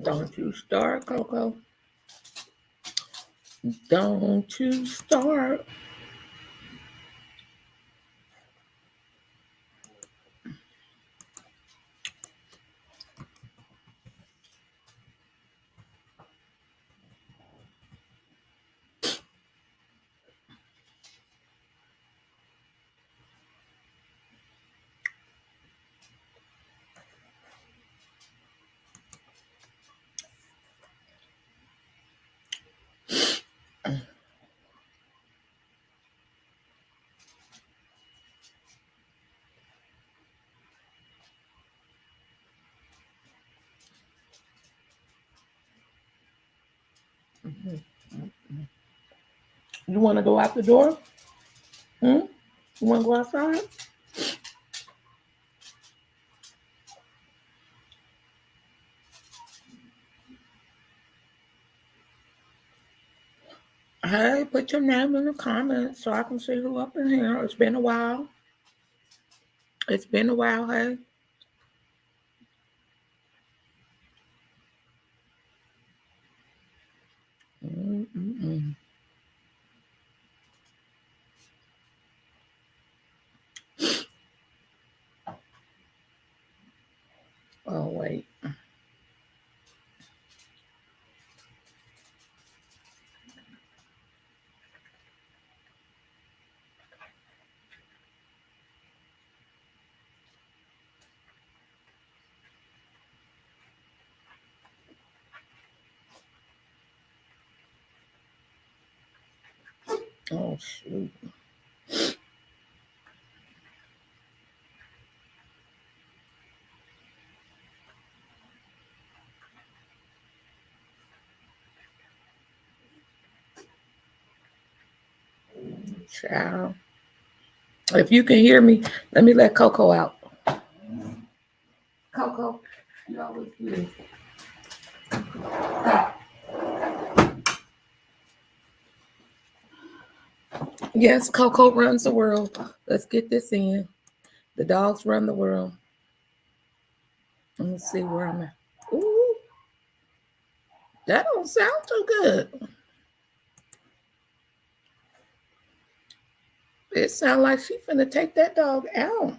Don't you start, Coco. Don't you start. You want to go out the door? Hmm? You want to go outside? Hey, put your name in the comments so I can see who up in here. It's been a while. It's been a while, hey. Mm-mm-mm. Oh, wait. Oh, shoot. Child. If you can hear me, let me let Coco out. Coco, you always do this. Yes, Coco runs the world. Let's get this in. The dogs run the world. Let me see where I'm at. Ooh, that don't sound too good. It sounds like she finna take that dog out.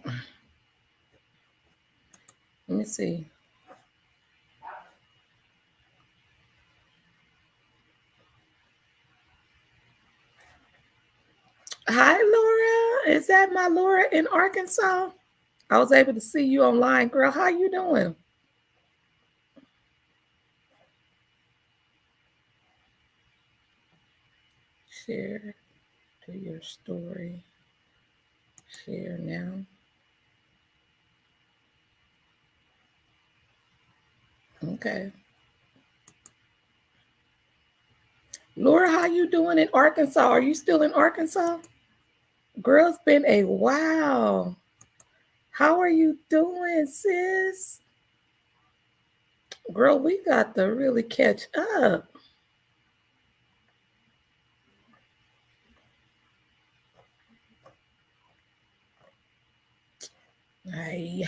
Let me see. Hi, Laura. Is that my Laura in Arkansas? I was able to see you online, girl. How you doing? Share to your story. Share now. Okay. Laura, how you doing in Arkansas? Are you still in Arkansas? Girl, it's been a while. How are you doing, sis? Girl, we got to really catch up. Hey,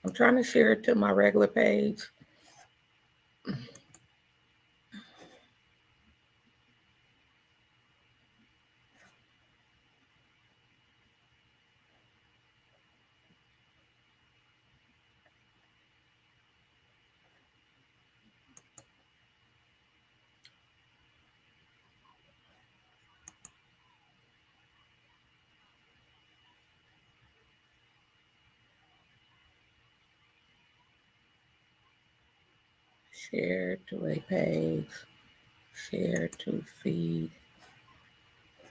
I'm trying to share it to my regular page. Share to a page. Share to feed.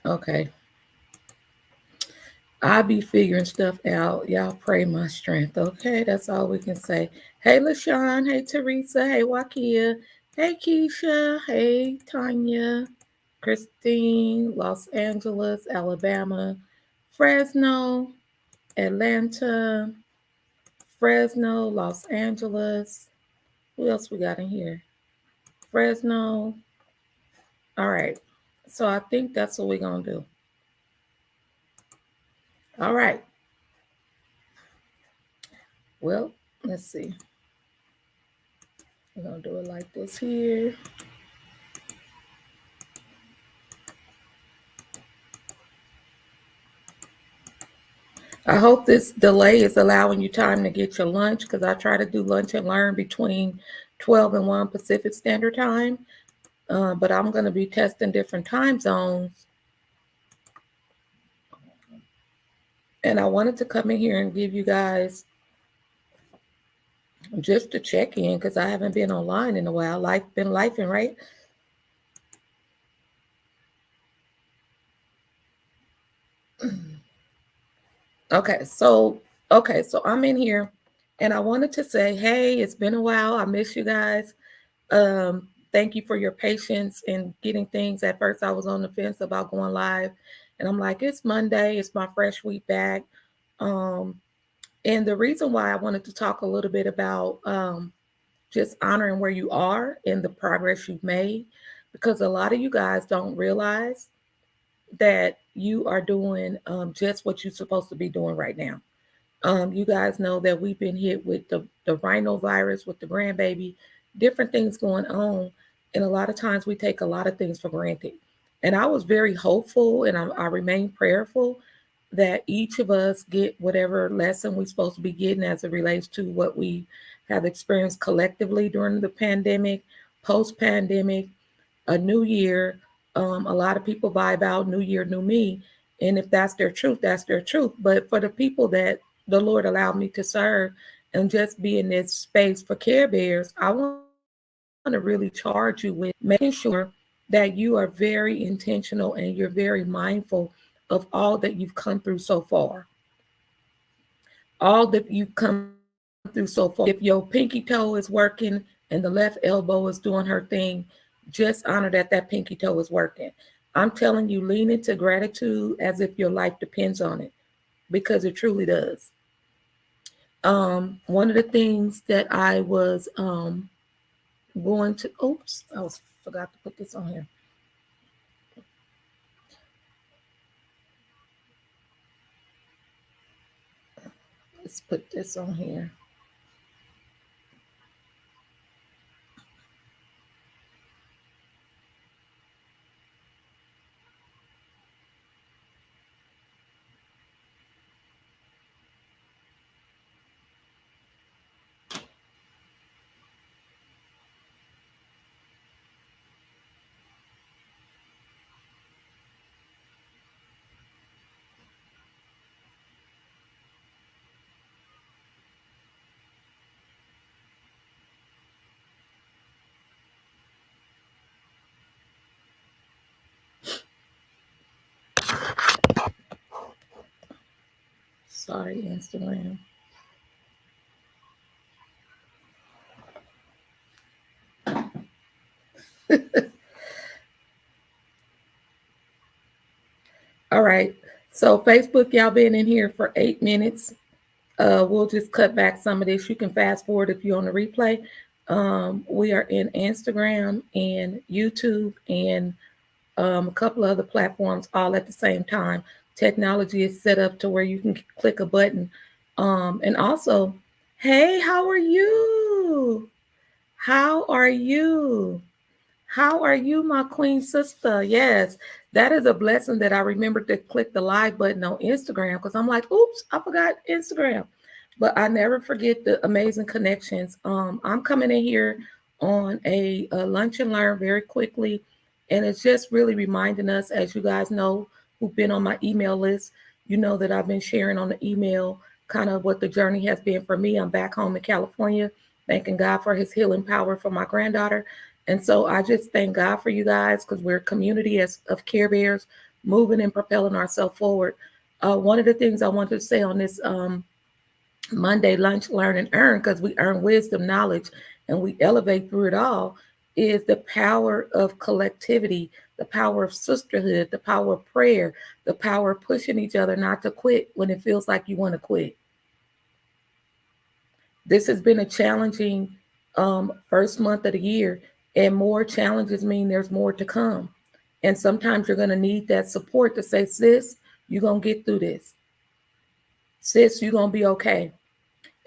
Okay. I be figuring stuff out. Y'all pray my strength. Okay, that's all we can say. Hey, LaShawn. Hey, Teresa. Hey, Wakia. Hey, Keisha. Hey, Tanya. Christine. Los Angeles, Alabama. Fresno. Atlanta. Fresno. Los Angeles. Who else we got in here? Fresno. All right. So I think that's what we're going to do. All right. Well, let's see. We're going to do it like this here. I hope this delay is allowing you time to get your lunch, because I try to do lunch and learn between 12 and 1 Pacific Standard Time. But I'm going to be testing different time zones. And I wanted to come in here and give you guys just to check in, because I haven't been online in a while. Life been lifing, right? Okay, so I'm in here, and I wanted to say, hey, it's been a while. I miss you guys. Thank you for your patience in getting things. At first, I was on the fence about going live, and I'm like, it's Monday, it's my fresh week back. And the reason why I wanted to talk a little bit about just honoring where you are and the progress you've made, because a lot of you guys don't realize that you are doing just what you're supposed to be doing right now. You guys know that we've been hit with the rhinovirus, with the grandbaby, different things going on. And a lot of times we take a lot of things for granted. And I was very hopeful, and I remain prayerful that each of us get whatever lesson we're supposed to be getting as it relates to what we have experienced collectively during the pandemic, post pandemic, a new year. A lot of people vibe out New Year, New Me. And if that's their truth, that's their truth. But for the people that the Lord allowed me to serve and just be in this space for Care Bears, I want to really charge you with making sure that you are very intentional and you're very mindful of all that you've come through so far. All that you've come through so far. If your pinky toe is working and the left elbow is doing her thing, just honor that that pinky toe is working. I'm telling you, lean into gratitude as if your life depends on it, because it truly does. One of the things that I was going to, oops, forgot to put this on here. Let's put this on here. Sorry, Instagram. All right. So Facebook, y'all been in here for 8 minutes. We'll just cut back some of this. You can fast forward if you're on the replay. We are in Instagram and YouTube and a couple of other platforms all at the same time. Technology is set up to where you can click a button. And also, hey, how are you? How are you? How are you, my queen sister? Yes, that is a blessing that I remembered to click the live button on Instagram, because I'm like, oops, I forgot Instagram. But I never forget the amazing connections. I'm coming in here on a lunch and learn very quickly. And it's just really reminding us, as you guys know, who've been on my email list, you know that I've been sharing on the email kind of what the journey has been for me. I'm back home in California, thanking God for his healing power for my granddaughter. And so I just thank God for you guys, because we're a community of Care Bears moving and propelling ourselves forward. One of the things I wanted to say on this Monday Lunch, Learn, and Earn, because we earn wisdom, knowledge, and we elevate through it all, is the power of collectivity, the power of sisterhood, the power of prayer, the power of pushing each other not to quit when it feels like you want to quit. This has been a challenging first month of the year, and more challenges mean there's more to come. And sometimes you're going to need that support to say, sis, you're going to get through this. Sis, you're going to be okay.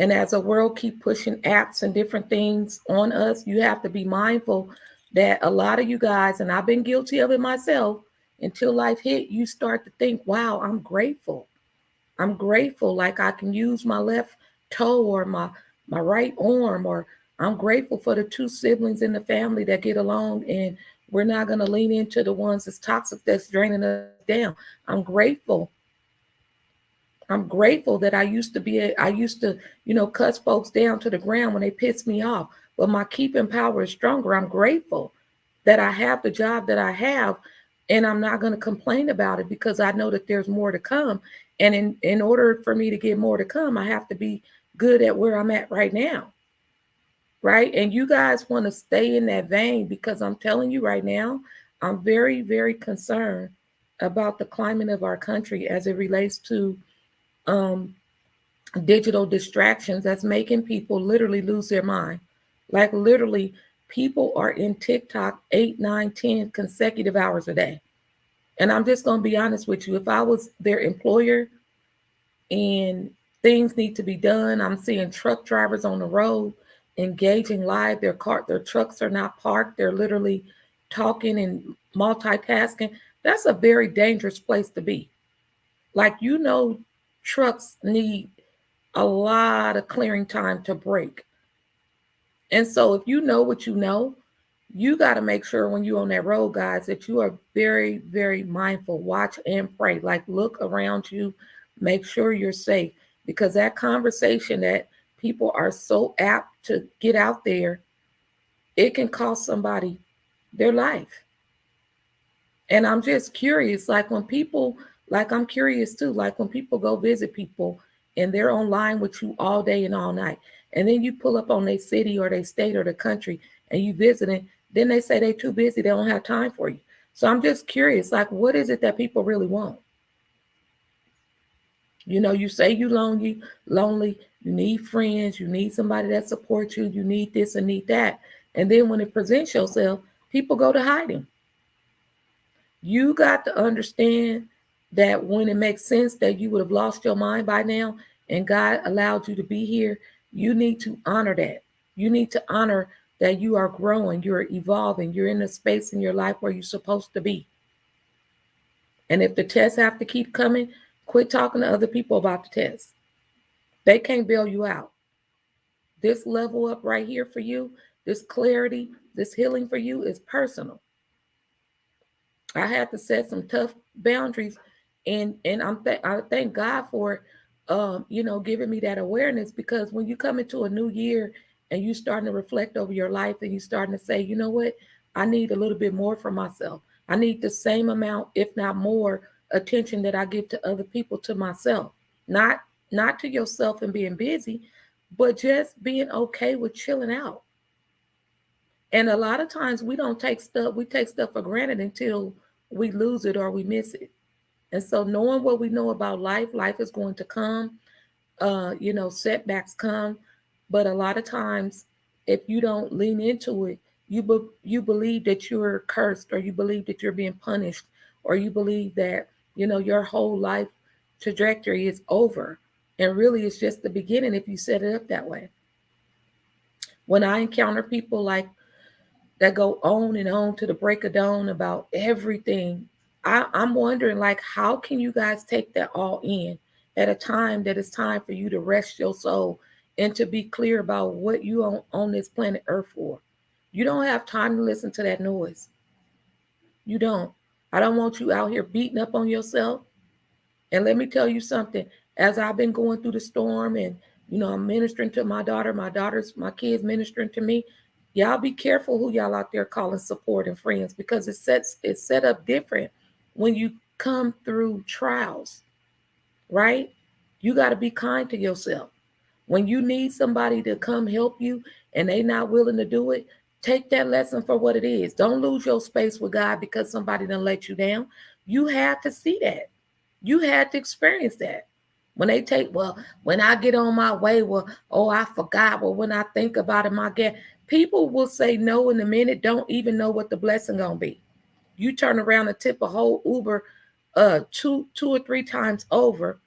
And as the world keep pushing apps and different things on us, you have to be mindful that a lot of you guys, and I've been guilty of it myself, until life hit, you start to think, wow, I'm grateful. I'm grateful, like I can use my left toe or my right arm, or I'm grateful for the two siblings in the family that get along, and we're not going to lean into the ones that's toxic, that's draining us down. I'm grateful. I'm grateful that I used to, cuss folks down to the ground when they piss me off, but my keeping power is stronger. I'm grateful that I have the job that I have, and I'm not going to complain about it because I know that there's more to come. And in order for me to get more to come, I have to be good at where I'm at right now. Right? And you guys want to stay in that vein, because I'm telling you right now, I'm very, very concerned about the climate of our country as it relates to um, digital distractions that's making people literally lose their mind. Like literally, people are in TikTok 8, 9, 10 consecutive hours a day. And I'm just going to be honest with you. If I was their employer and things need to be done, I'm seeing truck drivers on the road engaging live. Their trucks are not parked. They're literally talking and multitasking. That's a very dangerous place to be. Like, trucks need a lot of clearing time to break. And so if you know what you got to make sure when you're on that road, guys, that you are very, very mindful. Watch and pray. Like, look around you, make sure you're safe, because that conversation that people are so apt to get out there, it can cost somebody their life. And I'm just curious, like when people, like I'm curious too, like when people go visit people and they're online with you all day and all night, and then you pull up on their city or their state or the country and you visiting, then they say they're too busy, they don't have time for you. So I'm just curious, like what is it that people really want? You say you lonely, you need friends, you need somebody that supports you, you need this and need that. And then when it presents yourself, people go to hiding. You got to understand that when it makes sense that you would have lost your mind by now and God allowed you to be here, you need to honor that. You need to honor that you are growing, you're evolving, you're in a space in your life where you're supposed to be. And if the tests have to keep coming, quit talking to other people about the tests. They can't bail you out. This level up right here for you, this clarity, this healing for you is personal. I had to set some tough boundaries, and I thank God for giving me that awareness, because when you come into a new year and you starting to reflect over your life and you starting to say, you know what, I need a little bit more for myself. I need the same amount, if not more, attention that I give to other people to myself. Not not to yourself and being busy, but just being okay with chilling out. And a lot of times we take stuff for granted until we lose it or we miss it. And so knowing what we know about life is going to come. Setbacks come, but a lot of times, if you don't lean into it, you believe that you're cursed, or you believe that you're being punished, or you believe that your whole life trajectory is over. And really, it's just the beginning if you set it up that way. When I encounter people like that go on and on to the break of dawn about everything. I'm wondering, like, how can you guys take that all in at a time that it's time for you to rest your soul and to be clear about what you on this planet Earth for? You don't have time to listen to that noise. You don't. I don't want you out here beating up on yourself. And let me tell you something. As I've been going through the storm, and I'm ministering to my kids ministering to me. Y'all be careful who y'all out there calling support and friends, because it's set up different when you come through trials, right? You got to be kind to yourself. When you need somebody to come help you and they not willing to do it, take that lesson for what it is. Don't lose your space with God because somebody done let you down. You had to see that. You had to experience that. When they take, well, when I get on my way, well, oh, I forgot. Well, when I think about it, my God, people will say no in a minute, don't even know what the blessing gonna be. You turn around and tip a whole Uber two or three times over,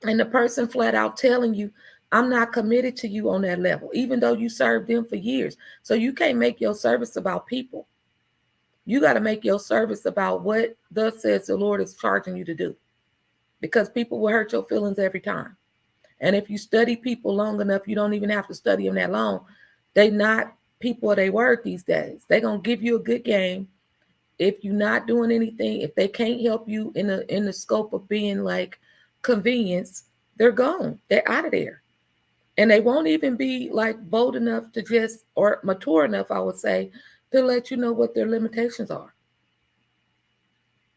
and the person flat out telling you, I'm not committed to you on that level, even though you served them for years. So you can't make your service about people. You got to make your service about what thus says the Lord is charging you to do, because people will hurt your feelings every time. And if you study people long enough, you don't even have to study them that long. They not people of their word these days. They're going to give you a good game. If you're not doing anything, if they can't help you in the scope of being like convenience, they're gone. They're out of there. And they won't even be like bold enough to just, or mature enough, I would say, to let you know what their limitations are.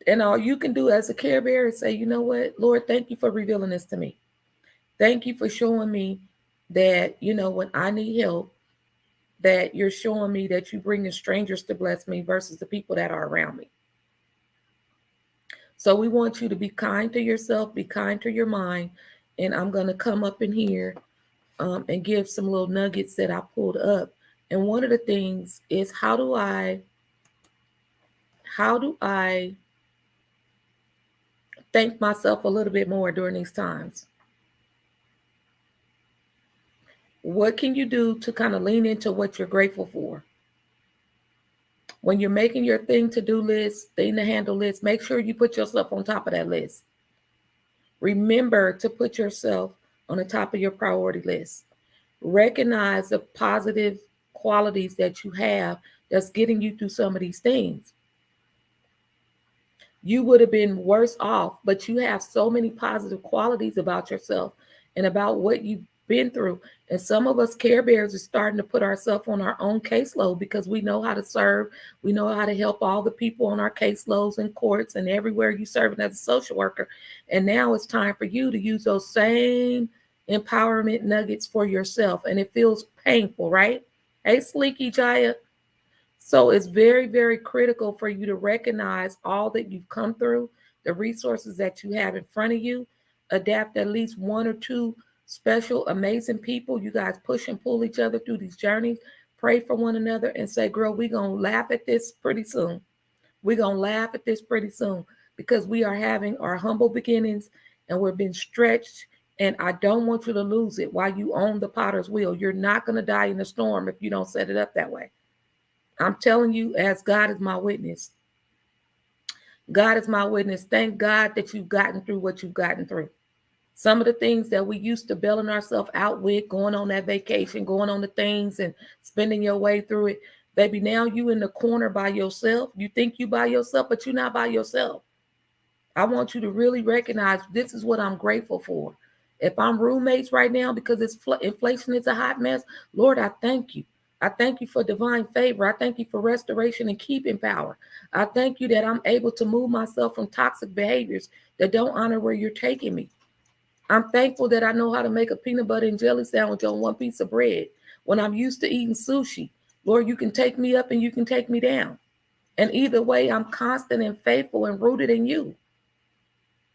And all you can do as a care bearer is say, you know what, Lord, thank you for revealing this to me. Thank you for showing me that, when I need help, that you're showing me that you bring in strangers to bless me versus the people that are around me. So we want you to be kind to yourself, be kind to your mind. And I'm going to come up in here and give some little nuggets that I pulled up. And one of the things is how do I thank myself a little bit more during these times? What can you do to kind of lean into what you're grateful for? When you're making your to-do list, thing to handle list, make sure you put yourself on top of that list. Remember to put yourself on the top of your priority list. Recognize the positive qualities that you have that's getting you through some of these things. You would have been worse off, but you have so many positive qualities about yourself and about what you've been through. And some of us care bears are starting to put ourselves on our own caseload because we know how to serve. We know how to help all the people on our caseloads and courts and everywhere you serving as a social worker. And now it's time for you to use those same empowerment nuggets for yourself. And it feels painful, right? Hey, Sleeky Jaya. So it's very, very critical for you to recognize all that you've come through, the resources that you have in front of you, adapt at least one or two special, amazing people. You guys push and pull each other through these journeys, pray for one another and say, girl, we're going to laugh at this pretty soon. We're going to laugh at this pretty soon because we are having our humble beginnings and we're being stretched. And I don't want you to lose it while you own the potter's wheel. You're not going to die in the storm if you don't set it up that way. I'm telling you, as God is my witness. God is my witness. Thank God that you've gotten through what you've gotten through. Some of the things that we used to bailing ourselves out with, going on that vacation, going on the things and spending your way through it. Baby, now you in the corner by yourself. You think you by yourself, but you're not by yourself. I want you to really recognize this is what I'm grateful for. If I'm roommates right now because inflation is a hot mess, Lord, I thank you. I thank you for divine favor. I thank you for restoration and keeping power. I thank you that I'm able to move myself from toxic behaviors that don't honor where you're taking me. I'm thankful that I know how to make a peanut butter and jelly sandwich on one piece of bread when I'm used to eating sushi. Lord, you can take me up and you can take me down. And either way, I'm constant and faithful and rooted in you.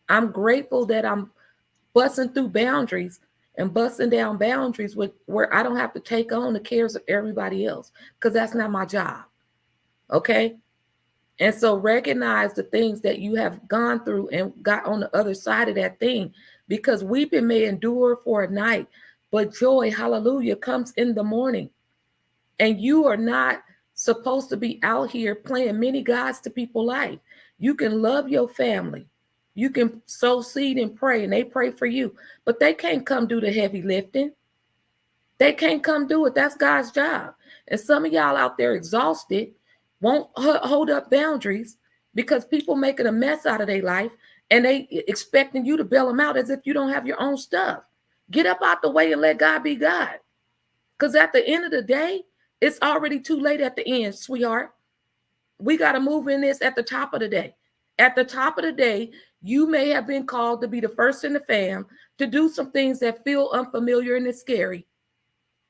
I'm grateful that I'm busting through boundaries and busting down boundaries where I don't have to take on the cares of everybody else because that's not my job. Okay? And so recognize the things that you have gone through and got on the other side of that thing, because weeping may endure for a night, but joy, hallelujah, comes in the morning. And you are not supposed to be out here playing many gods to people's life. You can love your family. You can sow seed and pray, and they pray for you, but they can't come do the heavy lifting. They can't come do it. That's God's job. And some of y'all out there exhausted won't hold up boundaries because people making a mess out of their life and they expecting you to bail them out as if you don't have your own stuff. Get up out the way and let God be God. Because at the end of the day, it's already too late at the end, sweetheart. We got to move in this at the top of the day. At the top of the day, you may have been called to be the first in the fam to do some things that feel unfamiliar and it's scary,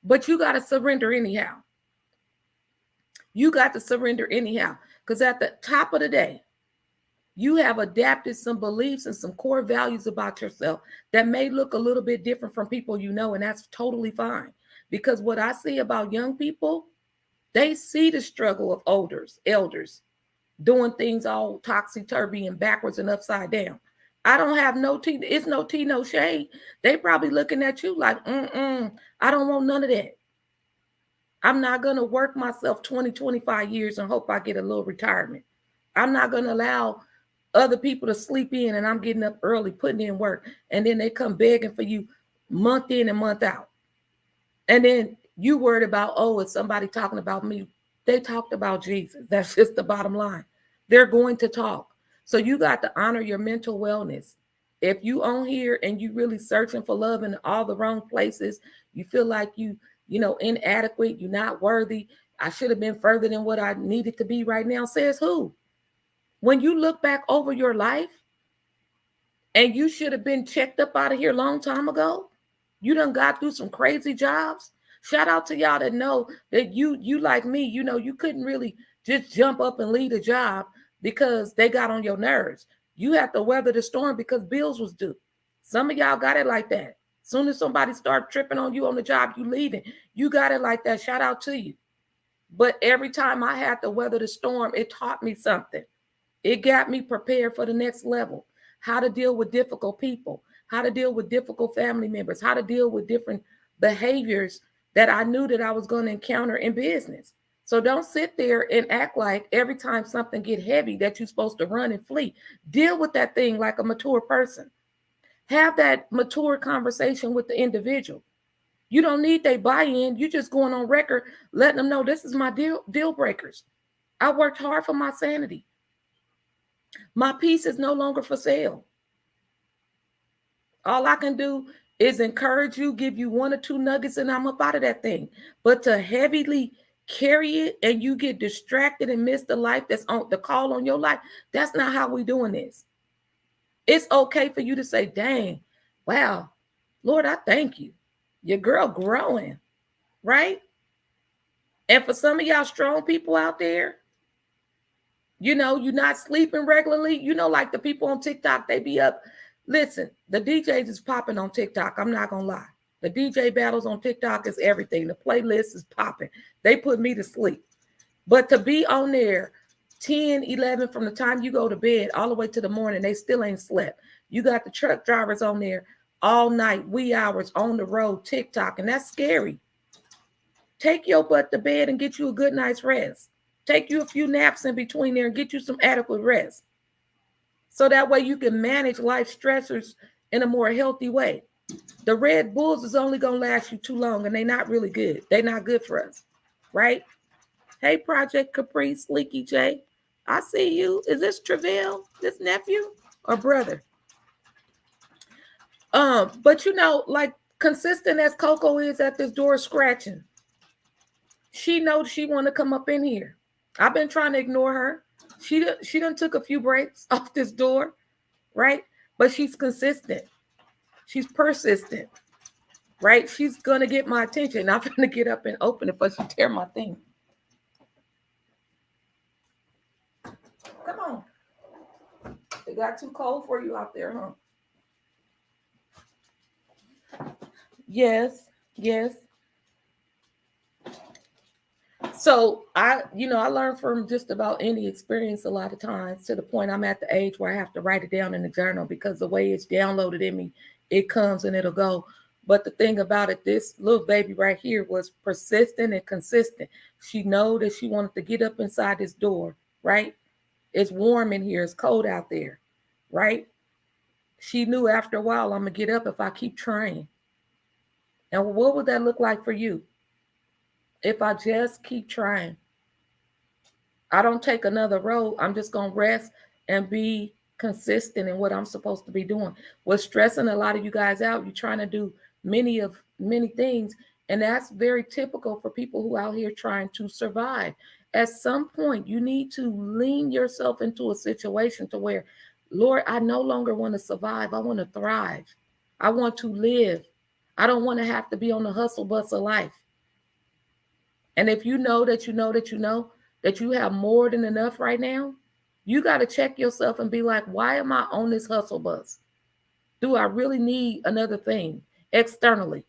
but you got to surrender anyhow. You got to surrender anyhow, because at the top of the day, you have adapted some beliefs and some core values about yourself that may look a little bit different from people you know, and that's totally fine. Because what I see about young people, they see the struggle of elders doing things all topsy-turvy and backwards and upside down. I don't have no tea. It's no tea, no shade. They probably looking at you like, I don't want none of that. I'm not going to work myself 20, 25 years and hope I get a little retirement. I'm not going to allow other people to sleep in and I'm getting up early, putting in work. And then they come begging for you month in and month out. And then you worried about, oh, is somebody talking about me? They talked about Jesus. That's just the bottom line. They're going to talk. So you got to honor your mental wellness. If you on here and you really searching for love in all the wrong places, you feel like you inadequate, you're not worthy. I should have been further than what I needed to be right now. Says who? When you look back over your life and you should have been checked up out of here a long time ago, you done got through some crazy jobs. Shout out to y'all that know that you like me, you couldn't really just jump up and lead a job because they got on your nerves. You have to weather the storm because bills was due. Some of y'all got it like that. Soon as somebody start tripping on you on the job, you leaving. You got it like that. Shout out to you. But every time I had to weather the storm, it taught me something. It got me prepared for the next level. How to deal with difficult people, how to deal with difficult family members, how to deal with different behaviors that I knew that I was going to encounter in business. So don't sit there and act like every time something get heavy that you're supposed to run and flee. Deal with that thing like a mature person. Have that mature conversation with the individual. You don't need their buy-in. You just going on record, letting them know this is my deal breakers. I worked hard for my sanity. My peace is no longer for sale. All I can do is encourage you, give you one or two nuggets, and I'm up out of that thing. But to heavily carry it and you get distracted and miss the life that's on the call on your life, that's not how we doing this. It's okay for you to say, dang, wow, Lord, I thank you. Your girl growing, right? And for some of y'all strong people out there, you're not sleeping regularly. Like the people on TikTok, they be up. Listen, the DJs is popping on TikTok. I'm not going to lie. The DJ battles on TikTok is everything. The playlist is popping. They put me to sleep. But to be on there 10, 11 from the time you go to bed all the way to the morning, they still ain't slept. You got the truck drivers on there all night, wee hours on the road, TikTok, and that's scary. Take your butt to bed and get you a good night's rest. Take you a few naps in between there and get you some adequate rest. So that way you can manage life stressors in a more healthy way. The Red Bulls is only going to last you too long, and they're not really good. They're not good for us, right? Hey, Project Capri, Sleeky J. I see you. Is this Travell, this nephew or brother? But like consistent as Coco is at this door scratching, she knows she want to come up in here. I've been trying to ignore her. She done took a few breaks off this door, right? But she's consistent. She's persistent, right? She's gonna get my attention. I'm gonna get up and open it, but she tear my thing. Come on. It got too cold for you out there, huh? Yes. So I learned from just about any experience a lot of times, to the point I'm at the age where I have to write it down in the journal, because the way it's downloaded in me, it comes and it'll go. But the thing about it, this little baby right here was persistent and consistent. She know that she wanted to get up inside this door, right? It's warm in here. It's cold out there, right? She knew after a while, I'm going to get up if I keep trying. And what would that look like for you? If I just keep trying, I don't take another road. I'm just going to rest and be consistent in what I'm supposed to be doing. What's stressing a lot of you guys out, you're trying to do many things. And that's very typical for people who out here trying to survive. At some point, you need to lean yourself into a situation to where, Lord, I no longer want to survive. I want to thrive. I want to live. I don't want to have to be on the hustle bus of life. And if you know that you have more than enough right now, you got to check yourself and be like, why am I on this hustle bus? Do I really need another thing externally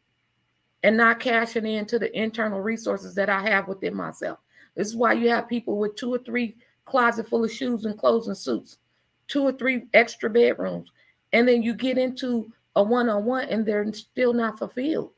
and not cashing into the internal resources that I have within myself? This is why you have people with 2 or 3 closets full of shoes and clothes and suits, 2 or 3 extra bedrooms, And then you get into a one-on-one and they're still not fulfilled.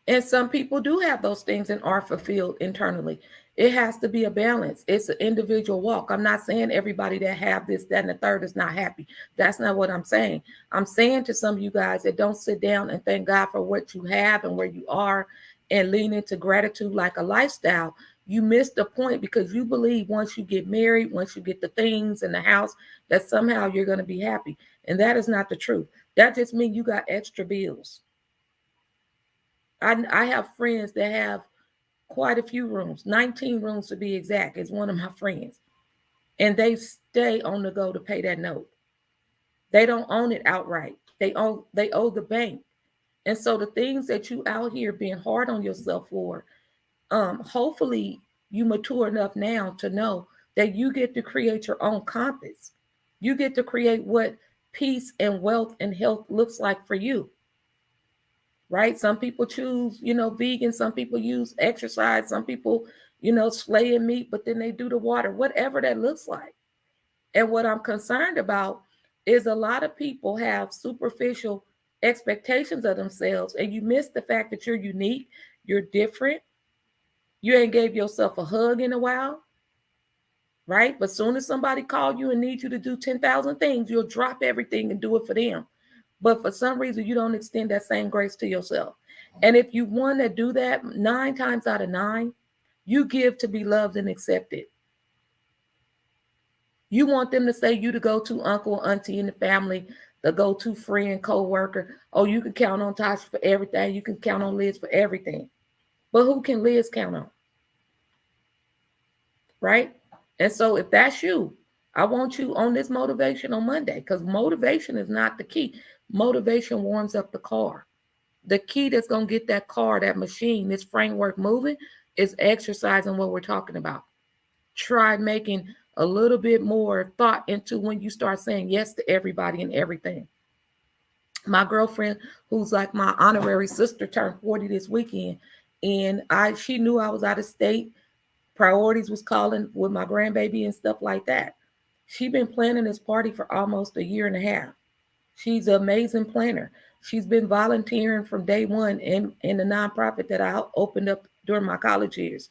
And some people do have those things and are fulfilled internally. It has to be a balance. It's an individual walk. I'm not saying everybody that have this, that, and the third is not happy. That's not what I'm saying. I'm saying to some of you guys that don't sit down and thank God for what you have and where you are and lean into gratitude like a lifestyle, you miss the point because you believe once you get married, once you get the things in the house, that somehow you're going to be happy. And that is not the truth. That just means you got extra bills. I have friends that have quite a few rooms, 19 rooms to be exact, is one of my friends. And they stay on the go to pay that note. They don't own it outright. They owe the bank. And so the things that you out here being hard on yourself for, hopefully you mature enough now to know that you get to create your own compass. You get to create what peace and wealth and health looks like for you. Right? Some people choose, vegan. Some people use exercise. Some people, slaying meat, but then they do the water, whatever that looks like. And what I'm concerned about is a lot of people have superficial expectations of themselves, and you miss the fact that you're unique, you're different. You ain't gave yourself a hug in a while, right? But soon as somebody call you and need you to do 10,000 things, you'll drop everything and do it for them. But for some reason, you don't extend that same grace to yourself. And if you want to do that 9 times out of 9, you give to be loved and accepted. You want them to say you to go to uncle, auntie in the family, the go-to friend, co-worker. Oh, you can count on Tasha for everything. You can count on Liz for everything. But who can Liz count on? Right? And so if that's you, I want you on this motivation on Monday, because motivation is not the key. Motivation warms up the car. The key that's going to get that car, that machine, this framework moving is exercising what we're talking about. Try making a little bit more thought into when you start saying yes to everybody and everything. My girlfriend, who's like my honorary sister, turned 40 this weekend, and she knew I was out of state. Priorities was calling with my grandbaby and stuff like that. She's been planning this party for almost a year and a half. She's an amazing planner. She's been volunteering from day one in the nonprofit that I opened up during my college years.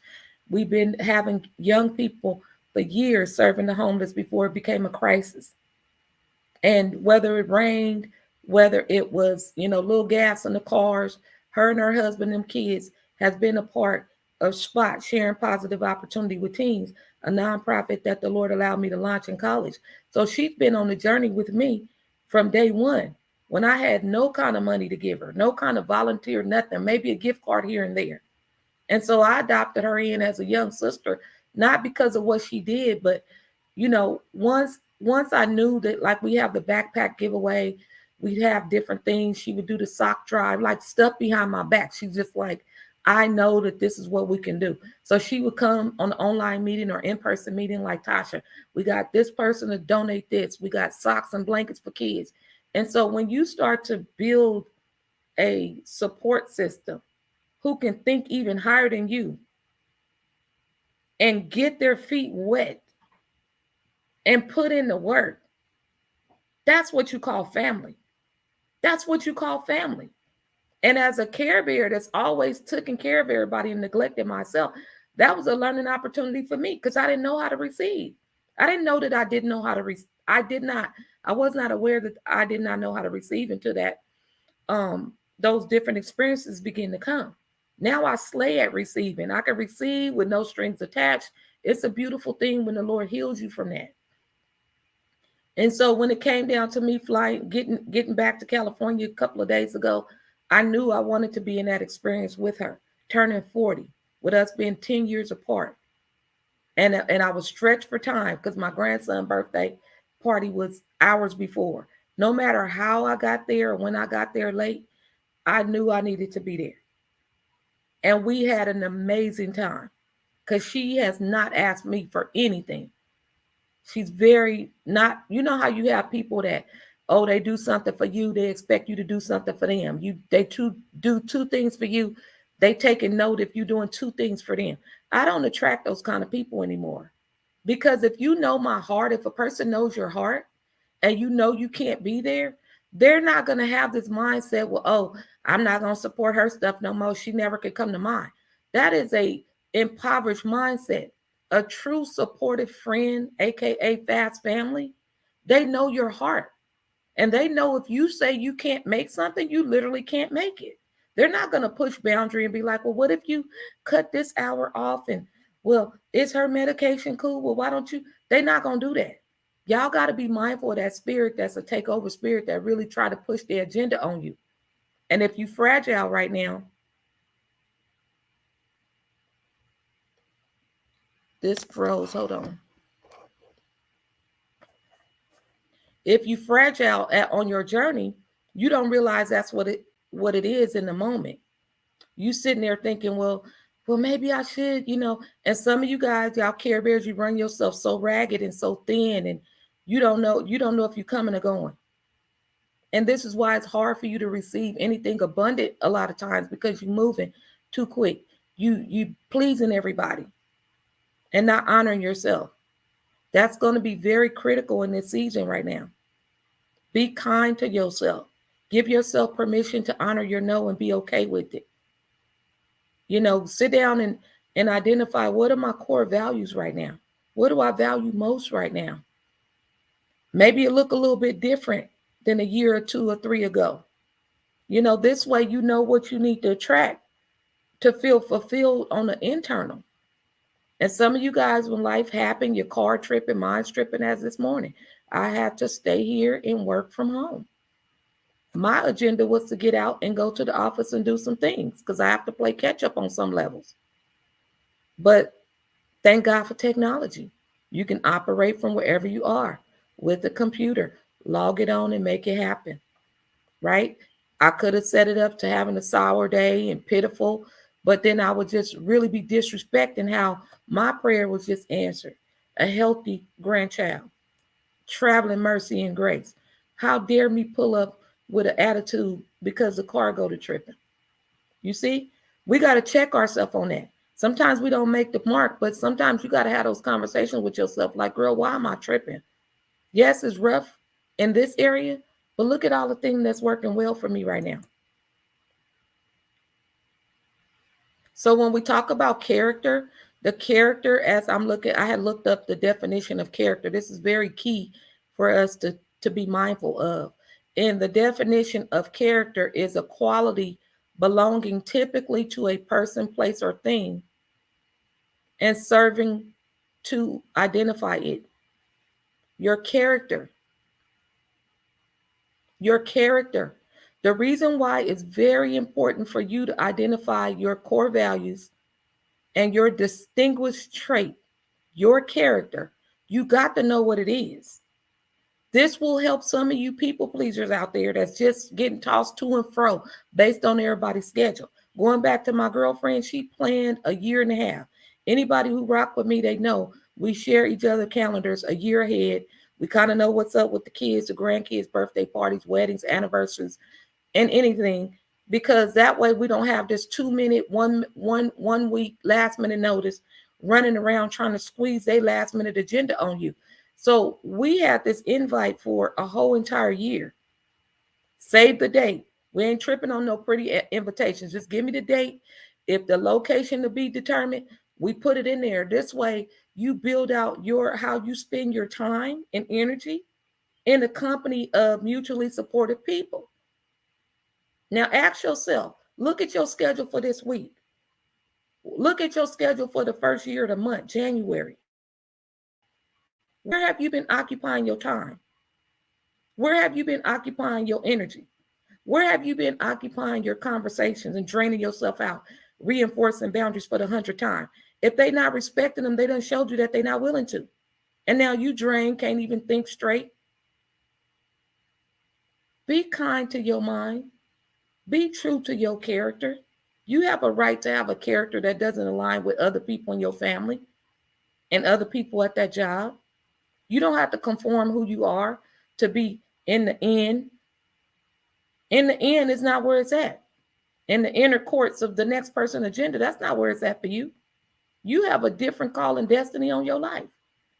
We've been having young people for years serving the homeless before it became a crisis. And whether it rained, whether it was, little gas in the cars, her and her husband and kids has been a part of SPOT, Sharing Positive Opportunity with Teens, a nonprofit that the Lord allowed me to launch in college. So she's been on the journey with me from day one, when I had no kind of money to give her, no kind of volunteer, nothing, maybe a gift card here and there. And so I adopted her in as a young sister, not because of what she did, but, once I knew that, like, we have the backpack giveaway, we'd have different things. She would do the sock drive, like stuff behind my back. She's just like, I know that this is what we can do. So she would come on an online meeting or in-person meeting like, Tasha, we got this person to donate this. We got socks and blankets for kids. And so when you start to build a support system who can think even higher than you and get their feet wet and put in the work, that's what you call family. That's what you call family. And as a care bear that's always taking care of everybody and neglected myself, that was a learning opportunity for me because I didn't know how to receive. I didn't know that I didn't know how to receive. I was not aware that I did not know how to receive until that those different experiences begin to come. Now I slay at receiving. I can receive with no strings attached. It's a beautiful thing when the Lord heals you from that. And so when it came down to me flying, getting back to California a couple of days ago, I knew I wanted to be in that experience with her, turning 40, with us being 10 years apart. And I was stretched for time because my grandson's birthday party was hours before. No matter how I got there or when I got there late, I knew I needed to be there. And we had an amazing time because she has not asked me for anything. She's very not, how you have people that, they do something for you, they expect you to do something for them. They do 2 things for you. They take a note if you're doing 2 things for them. I don't attract those kind of people anymore Because if you know my heart, if a person knows your heart and you know you can't be there, they're not going to have this mindset, well, oh, I'm not going to support her stuff no more. She never could come to mine. That is a impoverished mindset. A true supportive friend, aka fast family, they know your heart. And they know if you say you can't make something, you literally can't make it. They're not going to push boundary and be like, well, what if you cut this hour off? And, well, is her medication cool? Well, why don't you? They're not going to do that. Y'all got to be mindful of that spirit that's a takeover spirit that really try to push their agenda on you. And if you fragile right now, this froze. Hold on. If you fragile on your journey, you don't realize that's what it is in the moment. You sitting there thinking, well, maybe I should, and some of you guys, y'all Care Bears, you run yourself so ragged and so thin, and you don't know if you're coming or going. And this is why it's hard for you to receive anything abundant a lot of times, because you're moving too quick. You pleasing everybody and not honoring yourself. That's going to be very critical in this season right now. Be kind to yourself. Give yourself permission to honor your no and be okay with it. Sit down and identify, what are my core values right now? What do I value most right now? Maybe it look a little bit different than a year or 2 or 3 ago. This way you know what you need to attract to feel fulfilled on the internal. And some of you guys, when life happened, your car tripping, mine's tripping as this morning. I had to stay here and work from home. My agenda was to get out and go to the office and do some things because I have to play catch up on some levels. But thank God for technology. You can operate from wherever you are with the computer, log it on and make it happen, right? I could have set it up to having a sour day and pitiful, but then I would just really be disrespecting how my prayer was just answered. A healthy grandchild, traveling mercy and grace. How dare me pull up with an attitude because the car go to tripping? You see, we got to check ourselves on that. Sometimes we don't make the mark, but sometimes you got to have those conversations with yourself like, girl, why am I tripping? Yes, it's rough in this area, but look at all the things that's working well for me right now. So when we talk about character, the character, as I had looked up the definition of character. This is very key for us to be mindful of. And the definition of character is a quality belonging typically to a person, place, or thing, and serving to identify it. Your character. Your character. The reason why it's very important for you to identify your core values and your distinguished trait, your character, you got to know what it is. This will help some of you people pleasers out there that's just getting tossed to and fro based on everybody's schedule. Going back to my girlfriend, she planned a year and a half. Anybody who rock with me, they know we share each other calendars a year ahead. We kind of know what's up with the kids, the grandkids, birthday parties, weddings, anniversaries, and anything, because that way we don't have this 2-minute, one week last minute notice running around trying to squeeze their last minute agenda on you. So we had this invite for a whole entire year. Save the date. We ain't tripping on no pretty invitations. Just give me the date. If the location to be determined, we put it in there. This way you build out how you spend your time and energy in the company of mutually supportive people. Now ask yourself, look at your schedule for this week. Look at your schedule for the first year of the month, January. Where have you been occupying your time? Where have you been occupying your energy? Where have you been occupying your conversations and draining yourself out, reinforcing boundaries for the 100th time? If they're not respecting them, they done showed you that they're not willing to. And now you drain, can't even think straight. Be kind to your mind. Be true to your character. You have a right to have a character that doesn't align with other people in your family and other people at that job. You don't have to conform who you are to be in the end. In the end is not where it's at. In the inner courts of the next person's agenda, that's not where it's at for you. You have a different call and destiny on your life.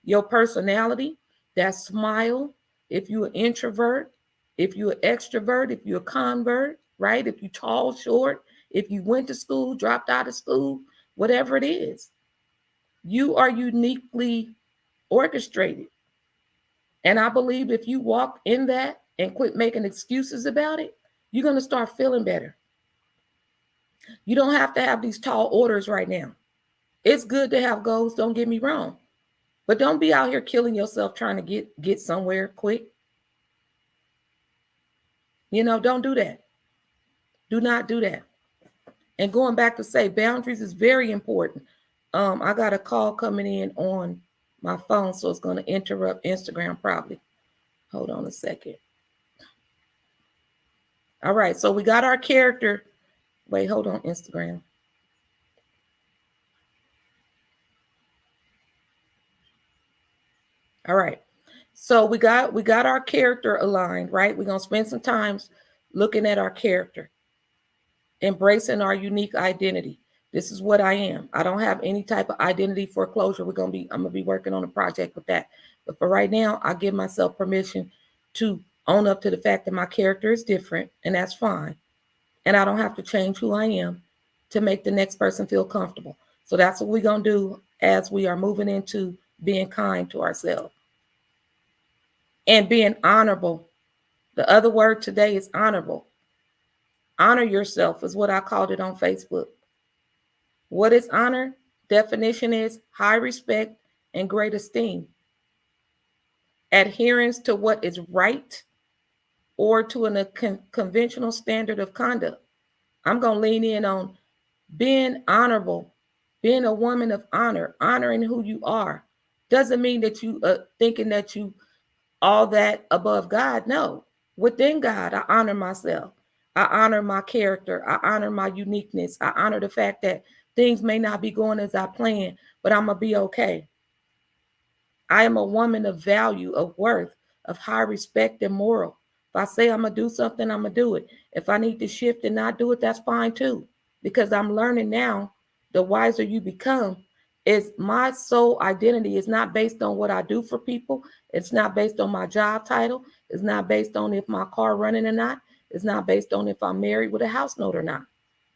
Your personality, that smile, if you're an introvert, if you're an extrovert, if you're a convert, right? If you're tall, short, if you went to school, dropped out of school, whatever it is, you are uniquely orchestrated. And I believe if you walk in that and quit making excuses about it, you're going to start feeling better. You don't have to have these tall orders right now. It's good to have goals, don't get me wrong. But don't be out here killing yourself trying to get somewhere quick. Don't do that. Do not do that. And going back to say boundaries is very important. I got a call coming in on my phone, so it's going to interrupt Instagram probably. Hold on a second. All right, so we got our character. Wait, hold on, Instagram. All right. So we got our character aligned, right? We're going to spend some time looking at our character, embracing our unique identity. This is what I am. I don't have any type of identity foreclosure. I'm going to be working on a project with that. But for right now, I give myself permission to own up to the fact that my character is different, and that's fine. And I don't have to change who I am to make the next person feel comfortable. So that's what we're going to do as we are moving into being kind to ourselves and being honorable. The other word today is honorable. Honor yourself is what I called it on Facebook. What is honor? Definition is high respect and great esteem. Adherence to what is right or to a conventional standard of conduct. I'm going to lean in on being honorable, being a woman of honor, honoring who you are. Doesn't mean that you thinking that you all that above God. No, within God, I honor myself. I honor my character. I honor my uniqueness. I honor the fact that things may not be going as I plan, but I'm going to be okay. I am a woman of value, of worth, of high respect and moral. If I say I'm going to do something, I'm going to do it. If I need to shift and not do it, that's fine too. Because I'm learning now, the wiser you become, is my sole identity is not based on what I do for people. It's not based on my job title. It's not based on if my car running or not. It's not based on if I'm married with a house note or not.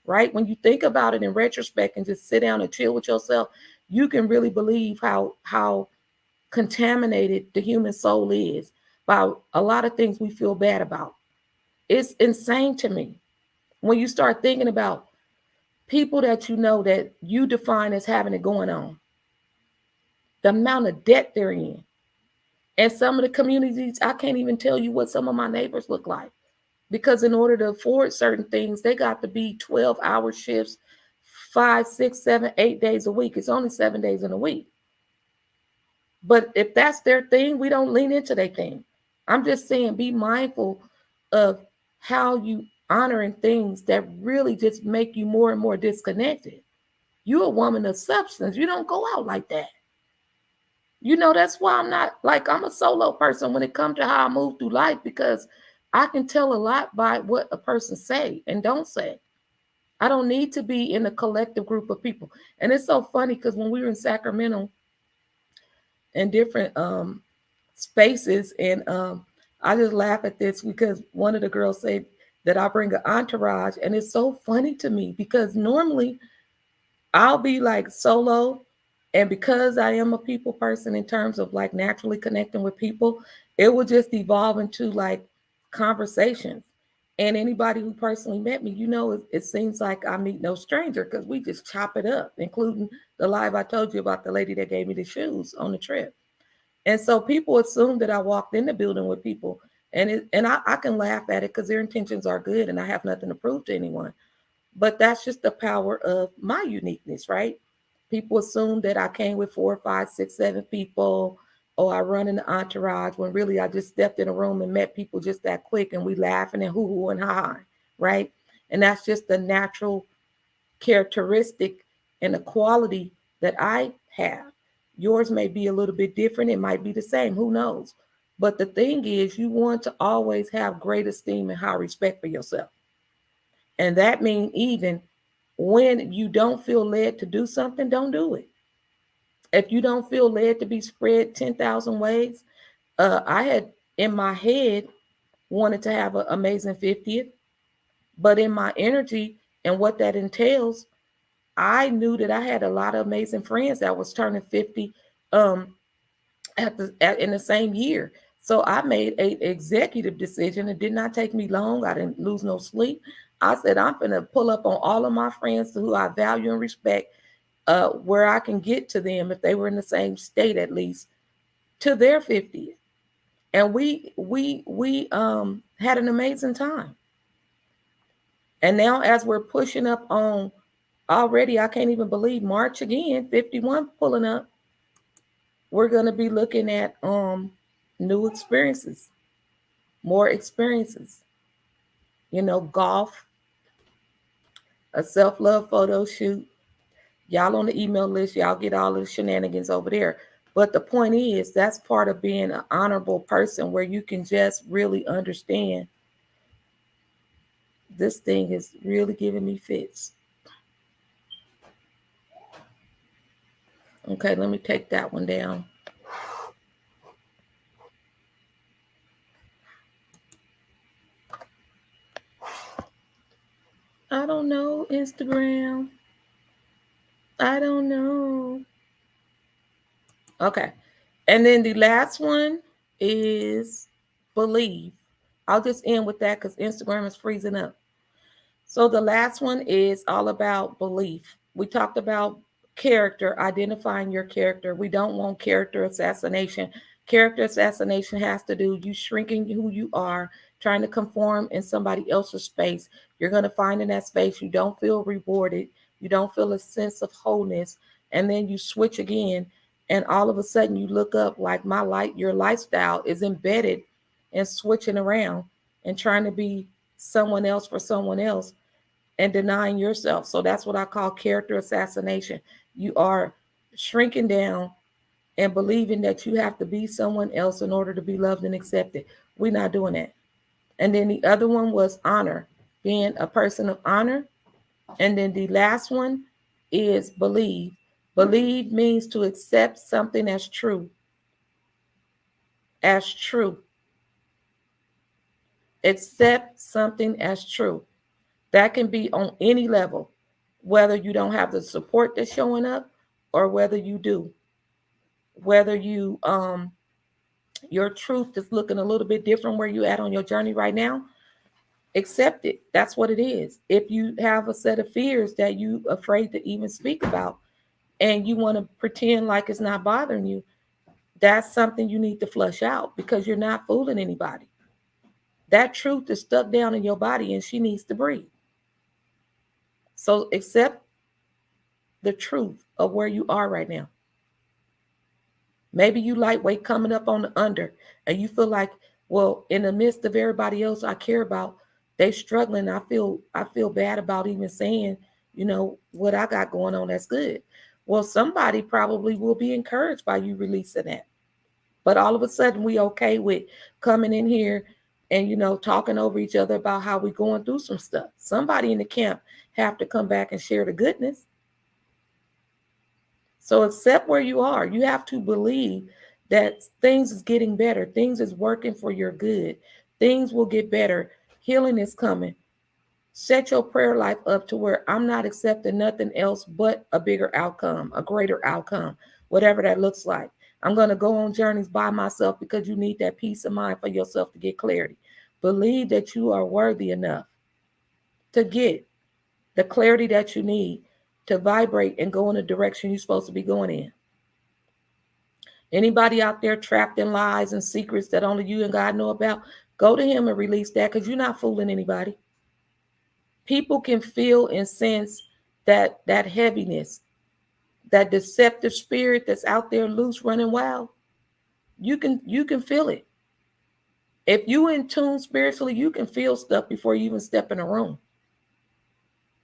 Right? When you think about it in retrospect and just sit down and chill with yourself, you can really believe how contaminated the human soul is by a lot of things we feel bad about. It's insane to me when you start thinking about people that you know that you define as having it going on, the amount of debt they're in. And some of the communities, I can't even tell you what some of my neighbors look like, because in order to afford certain things, they got to be 12-hour shifts, 5, 6, 7, 8 days a week. It's only 7 days in a week. But if that's their thing, we don't lean into their thing. I'm just saying, be mindful of how you honoring things that really just make you more and more disconnected. You're a woman of substance. You don't go out like that. That's why I'm a solo person when it comes to how I move through life, because I can tell a lot by what a person say and don't say. I don't need to be in a collective group of people. And it's so funny because when we were in Sacramento and different spaces, and I just laugh at this because one of the girls said that I bring an entourage, and it's so funny to me because normally I'll be like solo, and because I am a people person in terms of like naturally connecting with people, it will just evolve into like conversations. And anybody who personally met me, it seems like I meet no stranger because we just chop it up, including the live I told you about, the lady that gave me the shoes on the trip. And so people assume that I walked in the building with people, and I can laugh at it because their intentions are good and I have nothing to prove to anyone. But that's just the power of my uniqueness, right? People assume that I came with 4, 5, 6, 7 people, or I run in the entourage, when really I just stepped in a room and met people just that quick, and we laughing and hoo-hoo and ha-ha, right? And that's just the natural characteristic and the quality that I have. Yours may be a little bit different. It might be the same. Who knows? But the thing is, you want to always have great esteem and high respect for yourself. And that means even when you don't feel led to do something, don't do it. If you don't feel led to be spread 10,000 ways, I had in my head wanted to have an amazing 50th, but in my energy and what that entails, I knew that I had a lot of amazing friends that was turning 50 um, in the same year. So I made a executive decision. It did not take me long. I didn't lose no sleep. I said I'm gonna pull up on all of my friends who I value and respect, where I can get to them if they were in the same state at least to their 50th. And we had an amazing time. And now as we're pushing up on already, I can't even believe March again, 51 pulling up. We're gonna be looking at new experiences, more experiences. Golf, a self-love photo shoot. Y'all on the email list, y'all get all the shenanigans over there. But the point is, that's part of being an honorable person where you can just really understand this thing is really giving me fits. Okay, let me take that one down. I don't know, Instagram. I don't know. Okay. And then the last one is believe. I'll just end with that because Instagram is freezing up. So the last one is all about belief. We talked about character, identifying your character. We don't want character assassination. Character assassination has to do you shrinking who you are, trying to conform in somebody else's space. You're going to find in that space you don't feel rewarded, you don't feel a sense of wholeness, and then you switch again, and all of a sudden you look up like your lifestyle is embedded in switching around and trying to be someone else for someone else and denying yourself. So that's what I call character assassination. You are shrinking down and believing that you have to be someone else in order to be loved and accepted. We're not doing that. And then the other one was honor, being a person of honor. And then the last one is believe. Believe means to accept something as true. As true. Accept something as true. That can be on any level, whether you don't have the support that's showing up or whether you do. Whether your truth is looking a little bit different where you at on your journey right now, accept it. That's what it is. If you have a set of fears that you afraid to even speak about and you want to pretend like it's not bothering you, that's something you need to flush out because you're not fooling anybody. That truth is stuck down in your body and she needs to breathe. So accept the truth of where you are right now. Maybe you lightweight coming up on the under and you feel like, well, in the midst of everybody else I care about, they struggling. I feel bad about even saying, what I got going on that's good. Well, somebody probably will be encouraged by you releasing that. But all of a sudden we okay with coming in here and talking over each other about how we going through some stuff. Somebody in the camp have to come back and share the goodness. So accept where you are. You have to believe that things is getting better. Things is working for your good. Things will get better. Healing is coming. Set your prayer life up to where I'm not accepting nothing else but a bigger outcome, a greater outcome, whatever that looks like. I'm going to go on journeys by myself because you need that peace of mind for yourself to get clarity. Believe that you are worthy enough to get the clarity that you need to vibrate and go in the direction you're supposed to be going in. Anybody out there trapped in lies and secrets that only you and God know about, go to him and release that because you're not fooling anybody. People can feel and sense that heaviness, that deceptive spirit that's out there loose running wild. You can feel it. If you in tune spiritually, you can feel stuff before you even step in a room.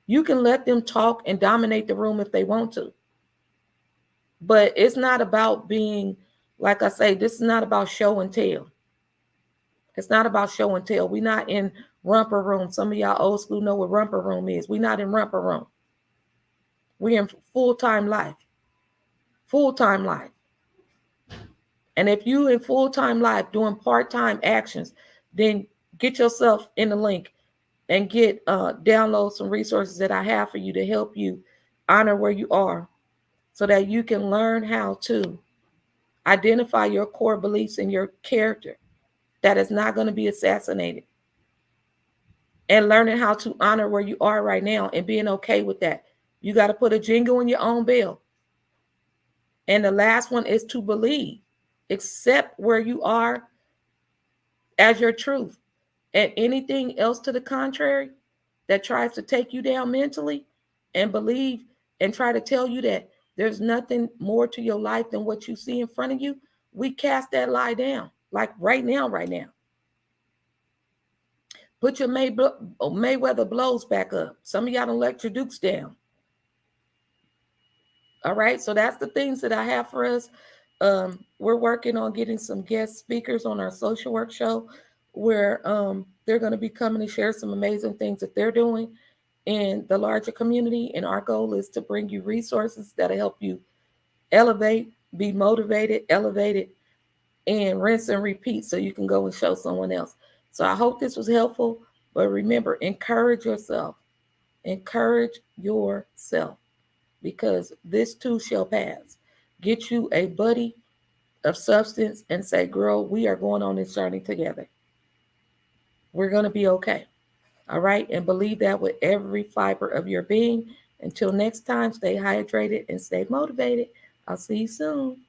You can let them talk and dominate the room if they want to. But it's not about being, like I say, this is not about show and tell. It's not about show and tell. We're not in romper room. Some of y'all old school know what romper room is. We're not in romper room. We're in full-time life. full-time life. And if you in full-time life doing part-time actions, then get yourself in the link and get download some resources that I have for you to help you honor where you are, so that you can learn how to identify your core beliefs and your character that is not going to be assassinated, and learning how to honor where you are right now and being okay with that. You got to put a jingle in your own bell. And the last one is to believe, accept where you are as your truth. And anything else to the contrary that tries to take you down mentally, and believe and try to tell you that there's nothing more to your life than what you see in front of you, we cast that lie down. Like right now. Put your Mayweather blows back up. Some of y'all don't let your Dukes down. All right, so that's the things that I have for us. We're working on getting some guest speakers on our social work show, where they're going to be coming to share some amazing things that they're doing in the larger community. And our goal is to bring you resources that'll help you elevate, be motivated, elevated, and rinse and repeat, so you can go and show someone else. So I hope this was helpful. But remember, encourage yourself. Encourage yourself, because this too shall pass. Get you a buddy of substance and say, girl, we are going on this journey together. We're going to be okay. All right. And believe that with every fiber of your being. Until next time, stay hydrated and stay motivated. I'll see you soon.